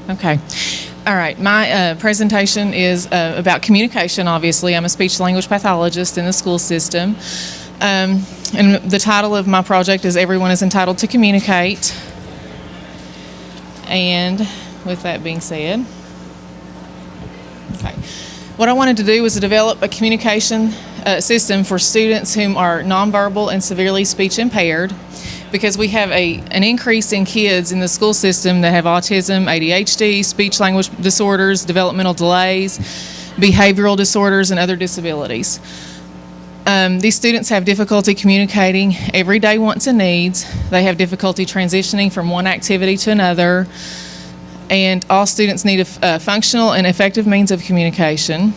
Okay. All right. My presentation is about communication, obviously. I'm a speech-language pathologist in the school system. And the title of my project is Everyone is Entitled to Communicate. And with that being said, okay, what I wanted to do was to develop a communication system for students whom are nonverbal and severely speech impaired, because we have an increase in kids in the school system that have autism, ADHD, speech-language disorders, developmental delays, behavioral disorders, and other disabilities. These students have difficulty communicating everyday wants and needs. They have difficulty transitioning from one activity to another. And all students need a functional and effective means of communication.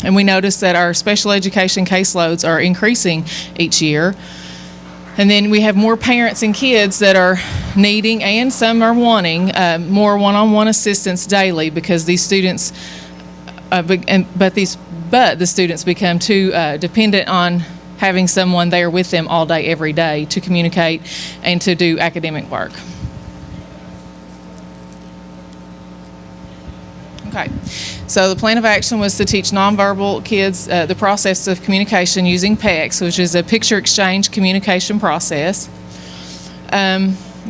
And we notice that our special education caseloads are increasing each year. And then we have more parents and kids that are needing, and some are wanting, more one-on-one assistance daily, because these students, but the students become too dependent on having someone there with them all day, every day, to communicate and to do academic work. Okay, so the plan of action was to teach nonverbal kids the process of communication using PECS, which is a picture exchange communication process.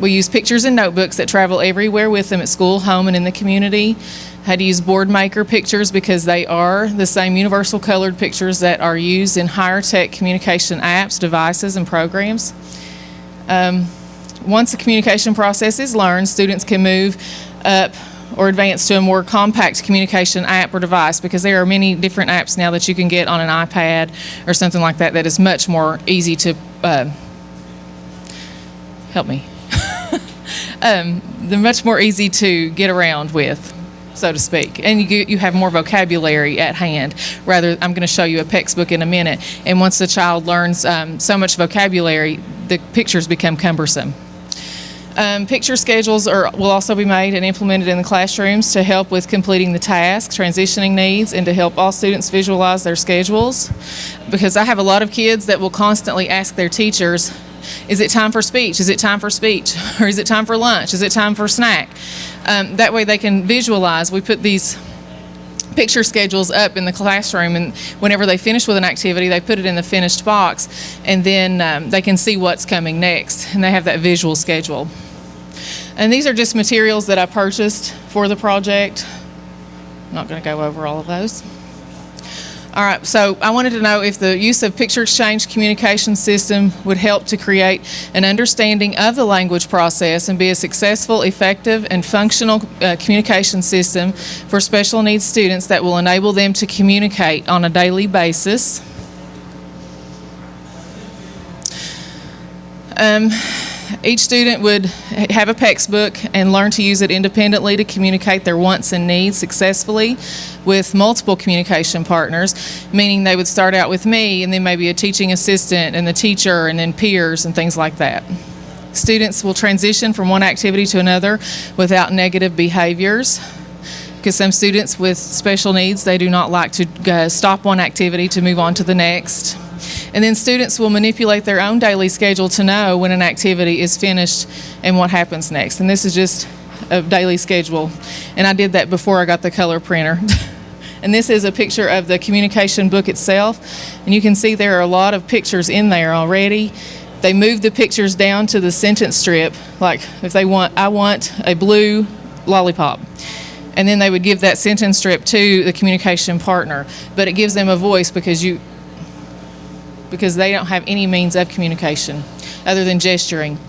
We use pictures and notebooks that travel everywhere with them at school, home, and in the community. Had to use board maker pictures because they are the same universal colored pictures that are used in higher tech communication apps, devices, and programs. Once the communication process is learned, students can move up or advance to a more compact communication app or device, because there are many different apps now that you can get on an iPad or something like that is much more easy to help me. They're much more easy to get around with, so to speak, and you have more vocabulary at hand. Rather, I'm going to show you a PECS book in a minute, and once the child learns so much vocabulary, the pictures become cumbersome. Picture schedules will also be made and implemented in the classrooms to help with completing the tasks, transitioning needs, and to help all students visualize their schedules. Because I have a lot of kids that will constantly ask their teachers, is it time for speech? Is it time for speech? Or is it time for lunch? Is it time for snack? That way they can visualize. We put these picture schedules up in the classroom, and whenever they finish with an activity, they put it in the finished box, and then they can see what's coming next, and they have that visual schedule. And these are just materials that I purchased for the project. I'm not going to go over all of those. All right, so I wanted to know if the use of picture exchange communication system would help to create an understanding of the language process and be a successful, effective, and functional communication system for special needs students that will enable them to communicate on a daily basis. Each student would have a PECS book and learn to use it independently to communicate their wants and needs successfully with multiple communication partners, meaning they would start out with me and then maybe a teaching assistant and the teacher and then peers and things like that. Students will transition from one activity to another without negative behaviors, because some students with special needs, they do not like to stop one activity to move on to the next. And then students will manipulate their own daily schedule to know when an activity is finished and what happens next. And this is just a daily schedule. And I did that before I got the color printer. And this is a picture of the communication book itself. And you can see there are a lot of pictures in there already. They move the pictures down to the sentence strip, like if they want, I want a blue lollipop. And then they would give that sentence strip to the communication partner. But it gives them a voice because they don't have any means of communication other than gesturing.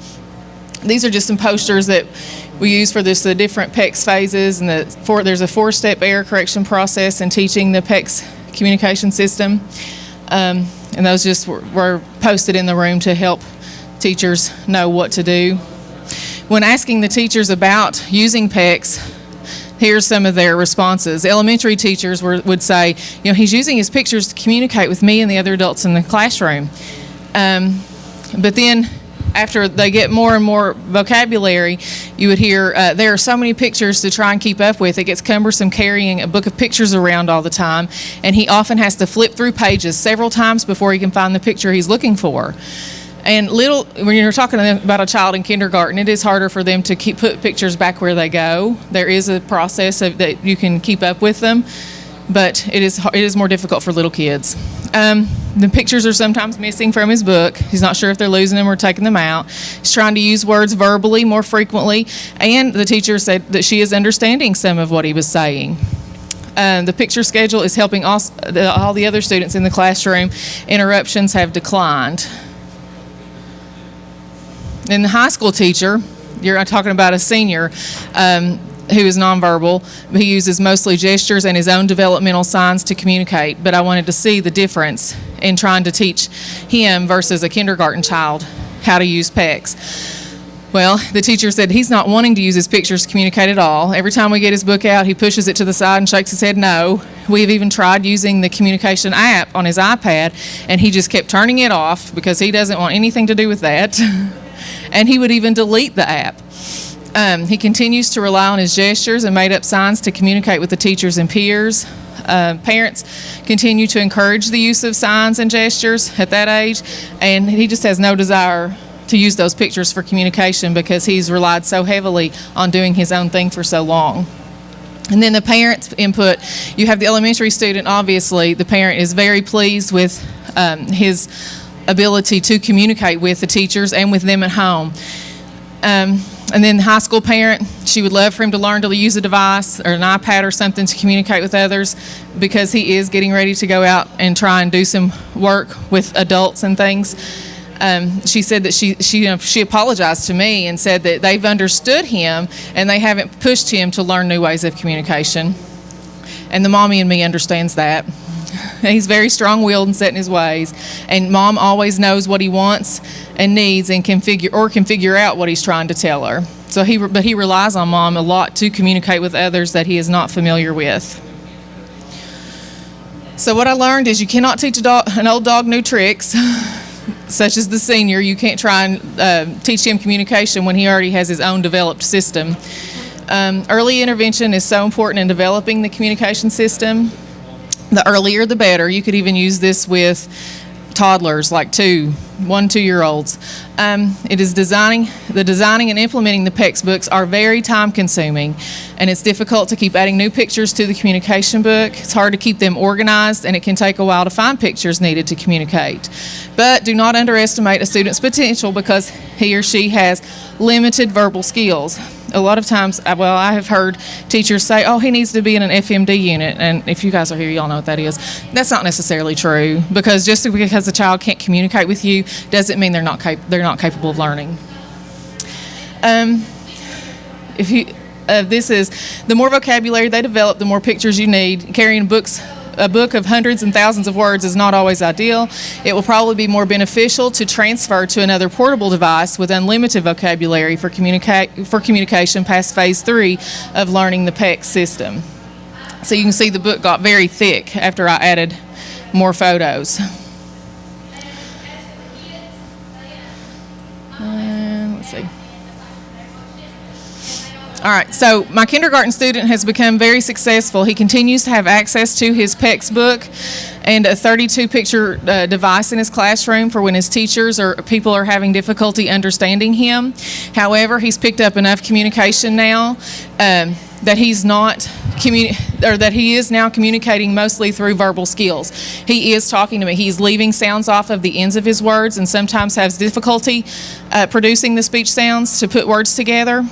These are just some posters that we use for the different PECS phases, and there's a 4-step error correction process in teaching the PECS communication system. And those just were posted in the room to help teachers know what to do. When asking the teachers about using PECS, here's some of their responses. Elementary teachers would say, he's using his pictures to communicate with me and the other adults in the classroom. But then after they get more and more vocabulary, you would hear, there are so many pictures to try and keep up with. It gets cumbersome carrying a book of pictures around all the time, and he often has to flip through pages several times before he can find the picture he's looking for. And when you're talking about a child in kindergarten, it is harder for them to put pictures back where they go. There is a process that you can keep up with them, but it is more difficult for little kids. The pictures are sometimes missing from his book. He's not sure if they're losing them or taking them out. He's trying to use words verbally more frequently, and the teacher said that she is understanding some of what he was saying. The picture schedule is helping all the other students in the classroom. Interruptions have declined. And the high school teacher, you're talking about a senior who is nonverbal. He uses mostly gestures and his own developmental signs to communicate, but I wanted to see the difference in trying to teach him versus a kindergarten child how to use PECS. Well, the teacher said he's not wanting to use his pictures to communicate at all. Every time we get his book out, he pushes it to the side and shakes his head no. We've even tried using the communication app on his iPad, and he just kept turning it off because he doesn't want anything to do with that. And he would even delete the app. He continues to rely on his gestures and made-up signs to communicate with the teachers and peers. Parents continue to encourage the use of signs and gestures at that age, and he just has no desire to use those pictures for communication because he's relied so heavily on doing his own thing for so long. And then the parents' input. You have the elementary student, obviously. The parent is very pleased with his ability to communicate with the teachers and with them at home. And then the high school parent, she would love for him to learn to use a device or an iPad or something to communicate with others because he is getting ready to go out and try and do some work with adults and things. She said that she apologized to me and said that they've understood him and they haven't pushed him to learn new ways of communication. And the mommy in me understands that. He's very strong-willed and set in his ways, and mom always knows what he wants and needs and can figure out what he's trying to tell her. So he relies on mom a lot to communicate with others that he is not familiar with. So what I learned is you cannot teach an old dog new tricks. Such as the senior, you can't try and teach him communication when he already has his own developed system. Early intervention is so important in developing the communication system. The earlier the better. You could even use this with toddlers, like 1-2-year-olds. The designing and implementing the PECS books are very time consuming, and it's difficult to keep adding new pictures to the communication book. It's hard to keep them organized, and it can take a while to find pictures needed to communicate. But do not underestimate a student's potential because he or she has limited verbal skills. A lot of times, I have heard teachers say, oh, he needs to be in an FMD unit, and if you guys are here, y'all know what that is. That's not necessarily true, because just because a child can't communicate with you doesn't mean they're not capable of learning. This is the more vocabulary they develop, the more pictures you need. Carrying a book of hundreds and thousands of words is not always ideal. It will probably be more beneficial to transfer to another portable device with unlimited vocabulary for communication past phase 3 of learning the PECS system. So you can see the book got very thick after I added more photos. Let's see. All right, so my kindergarten student has become very successful. He continues to have access to his PECS book and a 32-picture device in his classroom for when his teachers or people are having difficulty understanding him. However, he's picked up enough communication now that he is now communicating mostly through verbal skills. He is talking to me. He's leaving sounds off of the ends of his words and sometimes has difficulty producing the speech sounds to put words together.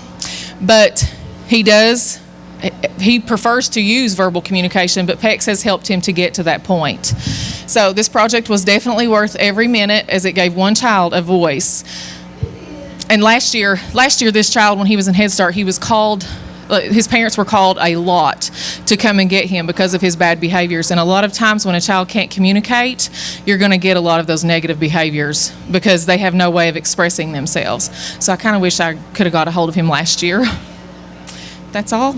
But he prefers to use verbal communication, but PECS has helped him to get to that point. So this project was definitely worth every minute as it gave one child a voice. And last year this child, when he was in Head Start, he was called, his parents were called a lot to come and get him because of his bad behaviors. And a lot of times when a child can't communicate, you're going to get a lot of those negative behaviors because they have no way of expressing themselves. So I kind of wish I could have got a hold of him last year. That's all.